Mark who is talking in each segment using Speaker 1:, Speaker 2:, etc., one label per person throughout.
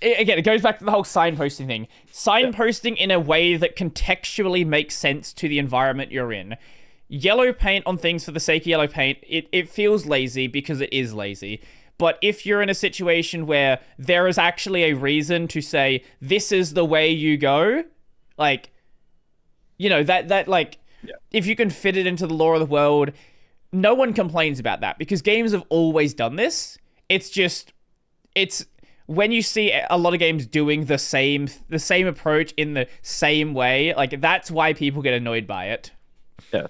Speaker 1: again, it goes back to the whole signposting thing. Signposting in a way that contextually makes sense to the environment you're in. Yellow paint on things for the sake of yellow paint, it feels lazy because it is lazy. But if you're in a situation where there is actually a reason to say, this is the way you go, like, you know, that like, if you can fit it into the lore of the world, no one complains about that because games have always done this. It's just, it's when you see a lot of games doing the same approach in the same way, like that's why people get annoyed by it.
Speaker 2: Yeah. I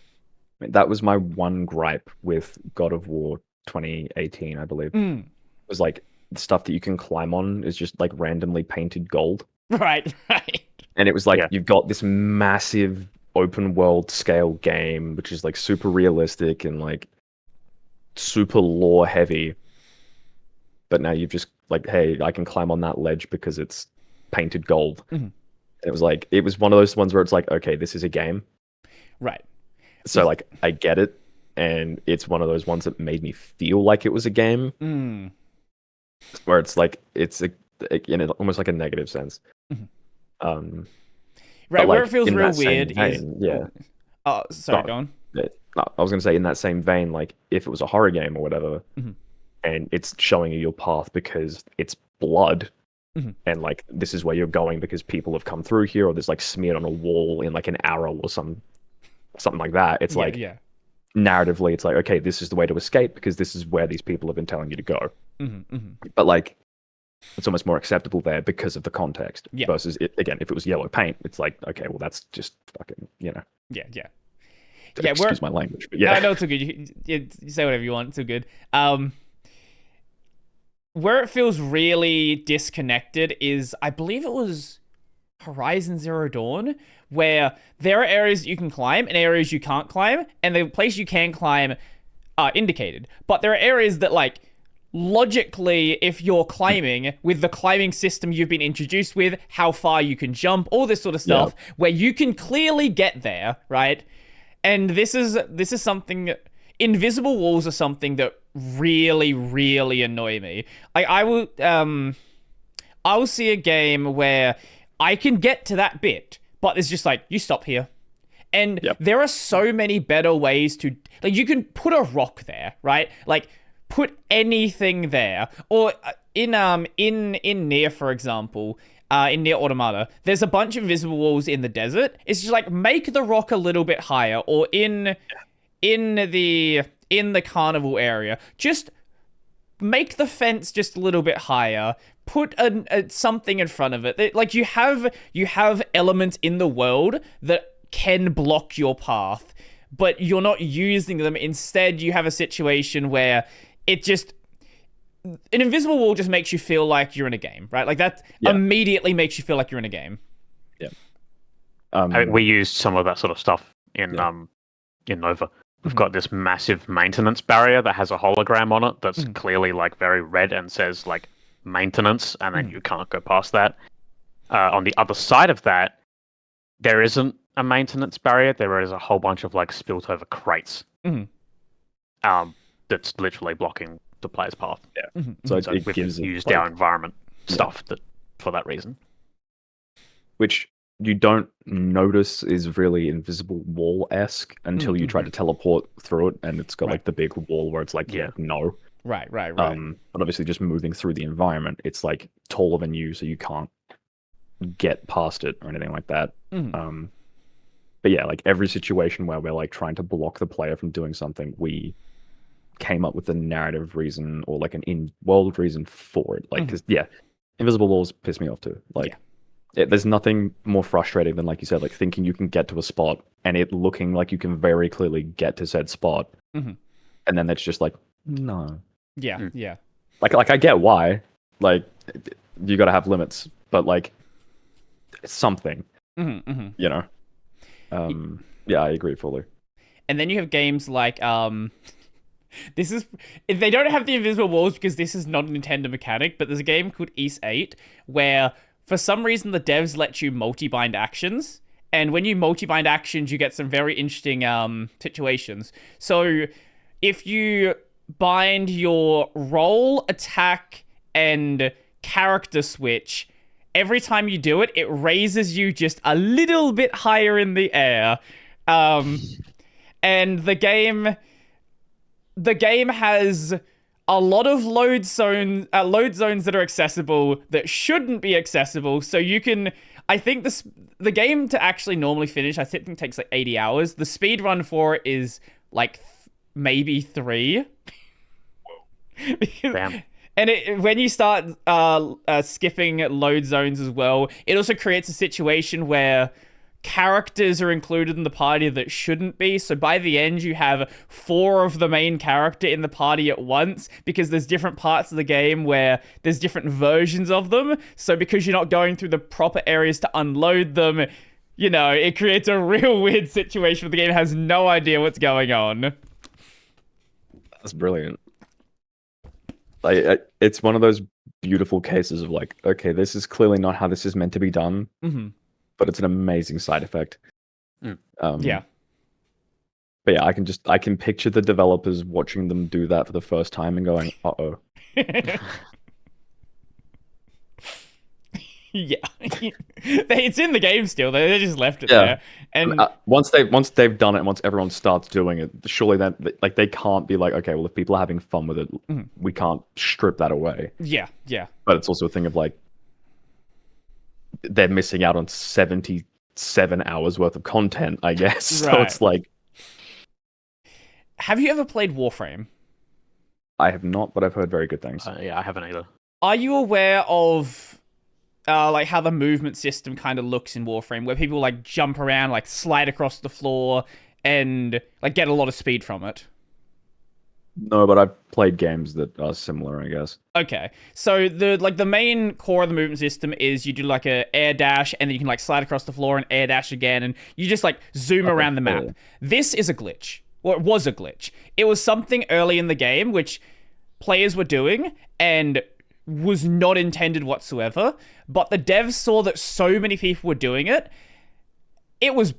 Speaker 2: mean, that was my one gripe with God of War 2018, I believe. It was like the stuff that you can climb on is just like randomly painted gold.
Speaker 1: Right.
Speaker 2: And it was like, you've got this massive open world scale game, which is like super realistic and like super lore heavy. But now you've just like, hey, I can climb on that ledge because it's painted gold. And it was like, it was one of those ones where it's like, okay, this is a game.
Speaker 1: Right.
Speaker 2: So like, I get it. And it's one of those ones that made me feel like it was a game. Where it's like, it's in almost like a negative sense.
Speaker 1: Right, where
Speaker 2: like,
Speaker 1: it feels real
Speaker 2: vein,
Speaker 1: weird is... Oh, sorry, go on.
Speaker 2: I was going to say, in that same vein, like, if it was a horror game or whatever, and it's showing you your path because it's blood, and, like, this is where you're going because people have come through here, or there's, like, smeared on a wall in, like, an arrow or something like that. It's narratively, it's like, okay, this is the way to escape because this is where these people have been telling you to go. But, like, it's almost more acceptable there because of the context. Versus, again, if it was yellow paint, it's like, okay, well, that's just fucking, you know. Excuse my language, but
Speaker 1: No, it's all good. You say whatever you want. It's all good. Where it feels really disconnected is, I believe it was Horizon Zero Dawn, where there are areas you can climb and areas you can't climb, and the place you can climb are indicated. But there are areas that, like, logically, if you're climbing with the climbing system you've been introduced with, how far you can jump, all this sort of stuff, where you can clearly get there, right? And this is something... Invisible walls are something that really, really annoy me. Like, I will see a game where I can get to that bit, but it's just like, you stop here. And there are so many better ways to... Like, you can put a rock there, right? Like, put anything there. Or in Nier, for example, in Nier Automata, there's a bunch of invisible walls in the desert. It's just like, make the rock a little bit higher. Or in the carnival area, just make the fence just a little bit higher. Put something in front of it. Like, you have elements in the world that can block your path, but you're not using them. Instead, you have a situation where it just... An invisible wall just makes you feel like you're in a game, right? Like, that immediately makes you feel like you're in a game.
Speaker 3: I mean, we used some of that sort of stuff in Nova. We've got this massive maintenance barrier that has a hologram on it that's clearly, like, very red and says, like, maintenance, and then you can't go past that. On the other side of that, there isn't a maintenance barrier. There is a whole bunch of, like, spilt over crates. That's literally blocking the player's path.
Speaker 2: So
Speaker 3: So
Speaker 2: it
Speaker 3: we've
Speaker 2: gives
Speaker 3: used
Speaker 2: like,
Speaker 3: our environment stuff for that reason.
Speaker 2: Which you don't notice is really invisible wall-esque until you try to teleport through it, and it's got like the big wall where it's like, no.
Speaker 1: Right.
Speaker 2: But obviously just moving through the environment, it's like taller than you, so you can't get past it or anything like that. But yeah, like every situation where we're like trying to block the player from doing something, we came up with a narrative reason or like an in-world reason for it. Like, 'cause, invisible walls piss me off too. Like, there's nothing more frustrating than, like you said, like thinking you can get to a spot and it looking like you can very clearly get to said spot, and then it's just like, no. Like I get why, like you got to have limits, but like something, you know. Yeah, I agree fully.
Speaker 1: And then you have games like this is... They don't have the invisible walls because this is not a Nintendo mechanic, but there's a game called Ys 8 where for some reason the devs let you multi-bind actions, and when you multi-bind actions you get some very interesting situations. So if you bind your roll, attack, and character switch. Every time you do it, it raises you just a little bit higher in the air. And the game has a lot of load zones that are accessible that shouldn't be accessible. So you can, I think the game to actually normally finish, I think takes like 80 hours. The speed run for it is like maybe 3.
Speaker 3: Damn.
Speaker 1: And when you start skipping load zones as well, it also creates a situation where characters are included in the party that shouldn't be. So by the end, you have 4 of the main character in the party at once, because there's different parts of the game where there's different versions of them. So because you're not going through the proper areas to unload them, you know, it creates a real weird situation where the game has no idea what's going on.
Speaker 2: That's brilliant. Like, it's one of those beautiful cases of like, okay, this is clearly not how this is meant to be done, but it's an amazing side effect.
Speaker 1: Yeah.
Speaker 2: But yeah, I can picture the developers watching them do that for the first time and going, uh-oh.
Speaker 1: Yeah. It's in the game still. They just left it there. And
Speaker 2: once they've done it, and once everyone starts doing it, surely that, like, they can't be like, okay, well, if people are having fun with it, we can't strip that away.
Speaker 1: Yeah.
Speaker 2: But it's also a thing of like, they're missing out on 77 hours worth of content, I guess. So it's like,
Speaker 1: have you ever played Warframe?
Speaker 2: I have not, but I've heard very good things.
Speaker 3: Yeah, I haven't either.
Speaker 1: Are you aware of like how the movement system kind of looks in Warframe, where people like jump around, like slide across the floor, and like get a lot of speed from it?
Speaker 2: No, but I've played games that are similar, I guess.
Speaker 1: Okay, so the main core of the movement system is you do like a air dash, and then you can like slide across the floor and air dash again, and you just like zoom around the map.
Speaker 2: Yeah.
Speaker 1: This is a glitch. Well, it was a glitch. It was something early in the game which players were doing and was not intended whatsoever, but the devs saw that so many people were doing it. It was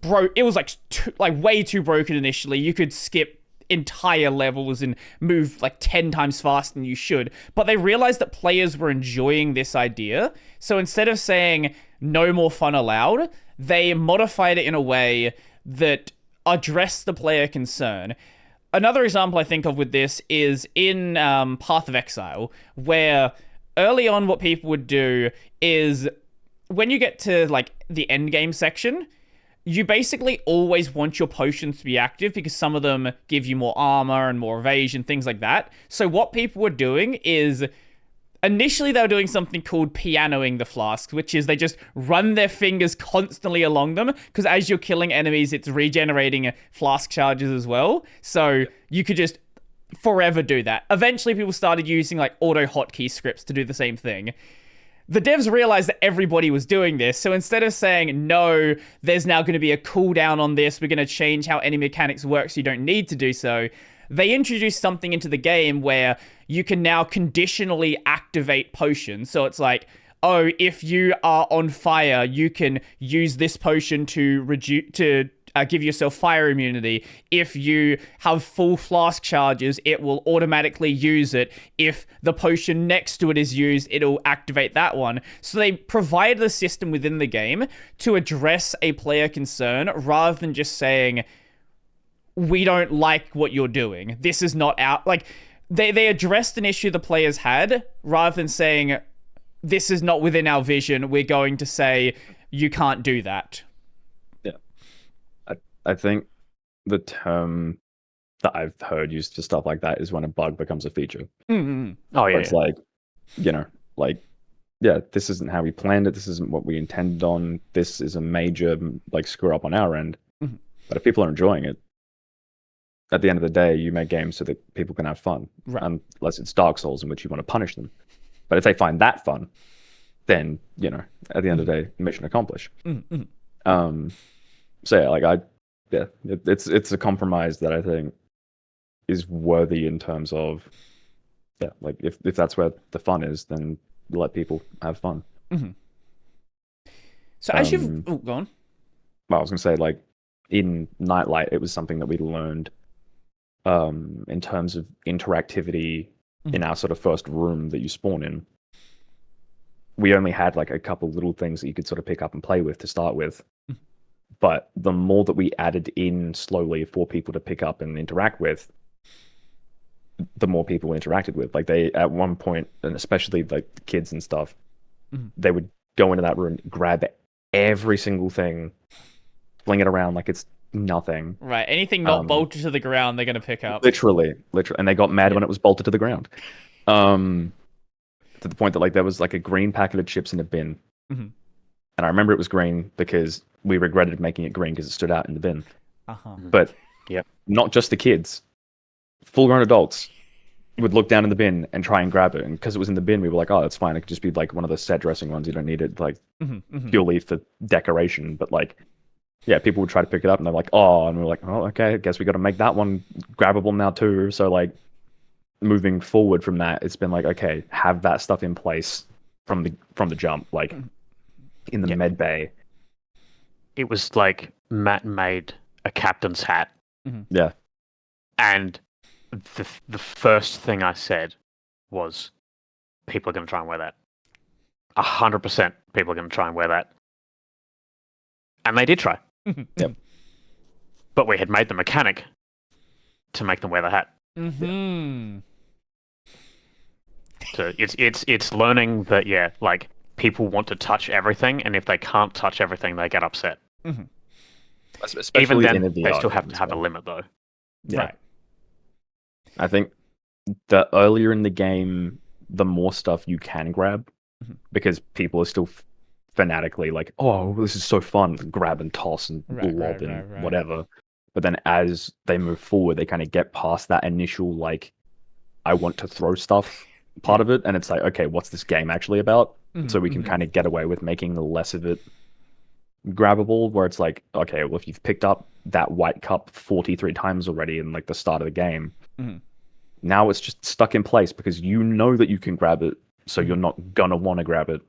Speaker 1: like way too broken initially. You could skip entire levels and move like 10 times faster than you should, but they realized that players were enjoying this idea. So instead of saying no more fun allowed, they modified it in a way that addressed the player concern. Another example I think of with this is in Path of Exile, where early on what people would do is when you get to like the end game section, you basically always want your potions to be active because some of them give you more armor and more evasion, things like that. So what people were doing is, initially they were doing something called pianoing the flasks, which is they just run their fingers constantly along them, because as you're killing enemies, it's regenerating flask charges as well. So you could just forever do that. Eventually people started using like auto hotkey scripts to do the same thing. The devs realized that everybody was doing this, so instead of saying, no, there's now going to be a cooldown on this, we're going to change how enemy mechanics work so you don't need to do so, they introduced something into the game where you can now conditionally activate potions. So it's like, oh, if you are on fire, you can use this potion to give yourself fire immunity. If you have full flask charges, it will automatically use it. If the potion next to it is used, it'll activate that one. So they provide the system within the game to address a player concern rather than just saying, we don't like what you're doing. This is not out. Like, they addressed an issue the players had rather than saying, this is not within our vision. We're going to say, you can't do that.
Speaker 2: I think the term that I've heard used for stuff like that is when a bug becomes a feature.
Speaker 1: Mm-hmm.
Speaker 3: Oh, yeah.
Speaker 2: It's like, you know, like, yeah, this isn't how we planned it. This isn't what we intended on. This is a major, like, screw up on our end.
Speaker 1: Mm-hmm.
Speaker 2: But if people are enjoying it, at the end of the day, you make games so that people can have fun.
Speaker 1: Right.
Speaker 2: Unless it's Dark Souls in which you want to punish them. But if they find that fun, then, you know, at the end of the day, mission accomplished.
Speaker 1: Mm-hmm.
Speaker 2: So yeah, like it's a compromise that I think is worthy in terms of, yeah, like if that's where the fun is, then let people have fun.
Speaker 1: Mm-hmm. So as you've go on.
Speaker 2: Well, I was gonna say, like, in Nightlight, it was something that we learned in terms of interactivity in our sort of first room that you spawn in. we only had like a couple little things that you could sort of pick up and play with to start with. But the more that we added in slowly for people to pick up and interact with, the more people we interacted with. Like they, at one point, and especially like the kids and stuff, they would go into that room, grab every single thing, fling it around like it's nothing.
Speaker 1: Right. Anything not bolted to the ground, they're going to pick up.
Speaker 2: Literally. And they got mad when it was bolted to the ground. To the point that like there was like a green packet of chips in a bin. And I remember it was green because we regretted making it green because it stood out in the bin. But not just the kids, full-grown adults would look down in the bin and try and grab it. And because it was in the bin, we were like, oh, that's fine. It could just be like one of the set dressing ones. You don't need it like purely for decoration. But like, yeah, people would try to pick it up and they're like, oh, and we're like, oh, okay, I guess we got to make that one grabbable now too. So like, moving forward from that, it's been like, okay, have that stuff in place from the jump, like in the med bay.
Speaker 3: It was like Matt made a captain's hat.
Speaker 2: Yeah.
Speaker 3: And the first thing I said was, people are going to try and wear that. 100% people are going to try and wear that. And they did try.
Speaker 2: Yep.
Speaker 3: But we had made the mechanic to make them wear the hat. So it's learning that, like, people want to touch everything, and if they can't touch everything, they get upset.
Speaker 2: Especially
Speaker 3: even then,
Speaker 2: in
Speaker 3: they still have to have a limit, though.
Speaker 2: Yeah.
Speaker 1: Right.
Speaker 2: I think the earlier in the game, the more stuff you can grab, because people are still fanatically like, oh, this is so fun, grab and toss and lob and whatever. But then as they move forward, they kind of get past that initial, like, I want to throw stuff part of it, and it's like, okay, what's this game actually about? So we can kind of get away with making the less of it grabbable, where it's like, okay, well, if you've picked up that white cup 43 times already in like the start of the game, now it's just stuck in place because you know that you can grab it, so you're not gonna want to grab it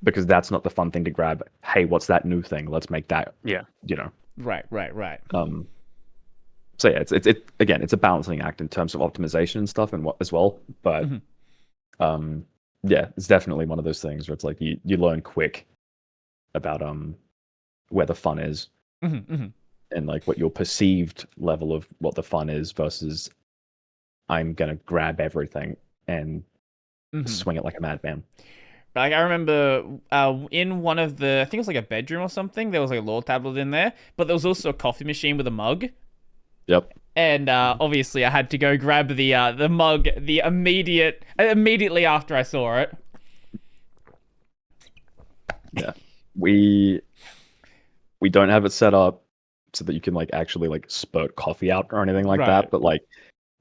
Speaker 2: because that's not the fun thing to grab. Hey, what's that new thing? Let's make that.
Speaker 3: Yeah.
Speaker 2: You know.
Speaker 1: Right.
Speaker 2: So yeah, it's again, it's a balancing act in terms of optimization and stuff and what as well. But yeah, it's definitely one of those things where it's like you learn quick about where the fun is and like what your perceived level of what the fun is versus I'm gonna grab everything and swing it like a madman.
Speaker 1: Like, I remember in one of the, I think it was like a bedroom or something, there was like a lore tablet in there, but there was also a coffee machine with a mug.
Speaker 2: Yep.
Speaker 1: And obviously I had to go grab the mug immediately after I saw it.
Speaker 2: Yeah. We don't have it set up so that you can like actually like spurt coffee out or anything like that, but like,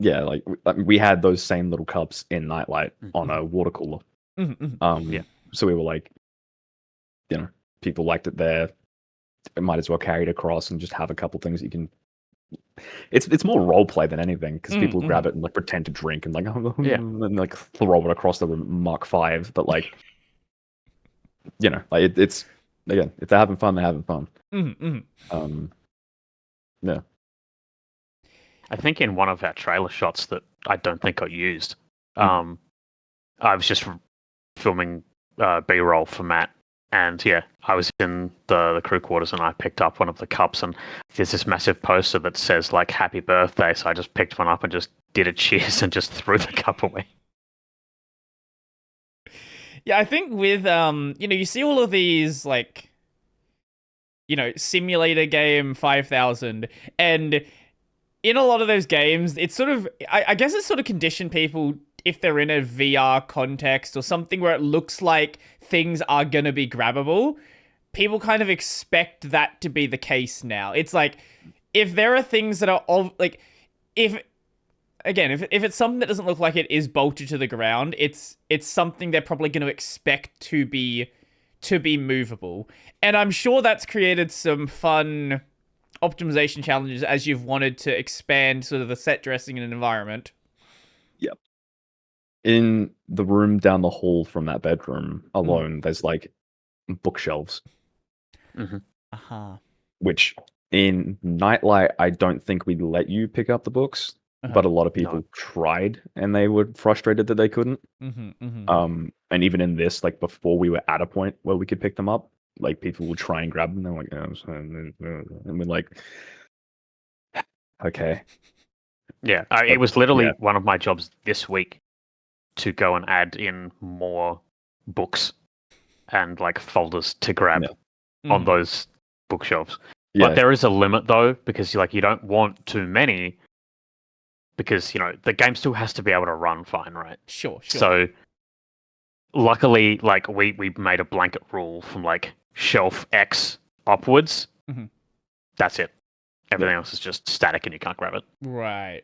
Speaker 2: yeah, like we had those same little cups in Nightlight on a water cooler. So we were like, you know, people liked it there. It might as well carry it across and just have a couple things you can. It's more role play than anything because people grab it and like pretend to drink and like and like throw it across the Mark V. But like, you know, like it's again, if they're having fun, they're having fun. Yeah.
Speaker 3: I think in one of our trailer shots that I don't think got used, I was just filming B-roll for Matt, and I was in the crew quarters and I picked up one of the cups, and there's this massive poster that says like "Happy Birthday," so I just picked one up and just did a cheers and just threw the cup away.
Speaker 1: Yeah, I think with you see all of these like, simulator game 5000, and in a lot of those games, it's sort of, I guess it's sort of conditioned people, if they're in a VR context or something where it looks like things are going to be grabbable, people kind of expect that to be the case now. It's like, if there are things that are, like, if it's something that doesn't look like it is bolted to the ground, it's something they're probably going to expect to be movable. And I'm sure that's created some fun optimization challenges as you've wanted to expand sort of the set dressing in an environment.
Speaker 2: Yep. In the room down the hall from that bedroom alone, there's like bookshelves. Which in Nightlight, I don't think we'd let you pick up the books. but a lot of people tried and they were frustrated that they couldn't. And even in this, like before we were at a point where we could pick them up, like people would try and grab them. They're like, and we're like, okay.
Speaker 3: Yeah, it was literally one of my jobs this week to go and add in more books and like folders to grab on those bookshelves. But there is a limit though, because you don't want too many, because the game still has to be able to run fine, right?
Speaker 1: Sure.
Speaker 3: So luckily, like we made a blanket rule from like shelf X upwards. That's it. Everything else is just static and you can't grab it.
Speaker 1: Right.